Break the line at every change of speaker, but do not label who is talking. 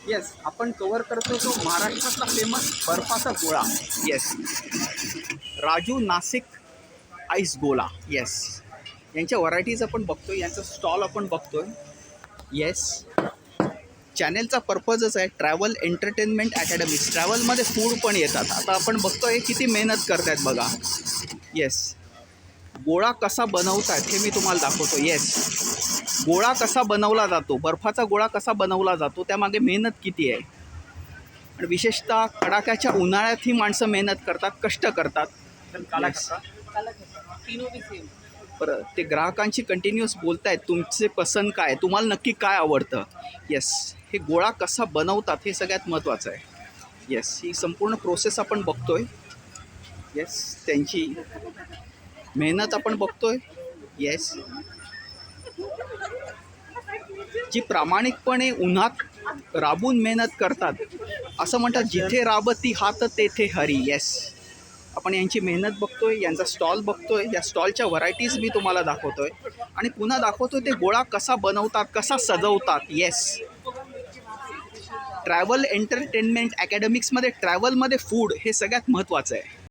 Yes, आपण cover करतो तो महाराष्ट्रातला फेमस बर्फाचा गोळा. येस, राजू नाशिक आईस गोला. येस, यांच्या व्हरायटीज आपण बघतोय, यांचा स्टॉल आपण बघतोय. येस, चॅनेलचा पर्पजच आहे ट्रॅव्हल एंटरटेनमेंट अकॅडमीज. ट्रॅव्हलमध्ये फूड पण येतात. आता आपण बघतोय किती मेहनत करतायत बघा. येस, गोळा कसा बनवतायत हे मी तुम्हाला दाखवतो. येस, गोळा कसा बनवला जातो, बर्फाचा गोळा कसा बनवला जातो, त्यामागे मेहनत किती आहे. आणि विशेषतः कडाक्याच्या उन्हाळ्यात ही माणसं मेहनत करतात, कष्ट करतात. Yes. बरं, ते ग्राहकांशी कंटिन्युअस बोलतायत, तुमचे पसंत काय, तुम्हाला नक्की काय आवडतं. येस, हे गोळा कसा बनवतात हे सगळ्यात महत्त्वाचं आहे. येस, ही संपूर्ण प्रोसेस आपण बघतोय. येस, त्यांची मेहनत आपण बघतोय. येस, जी प्रामाणिकपणे उन्हात राबून मेहनत करतात. असं म्हणतात, जिथे राबती हात तेथे हरी. येस, आपण यांची मेहनत बघतोय, यांचा स्टॉल बघतोय. या स्टॉलच्या व्हरायटीज मी तुम्हाला दाखवतोय आणि पुन्हा दाखवतोय ते गोळा कसा बनवतात, कसा सजवतात. येस, ट्रॅव्हल एंटरटेनमेंट अकॅडमिक्समध्ये ट्रॅव्हलमध्ये फूड हे सगळ्यात महत्त्वाचं आहे.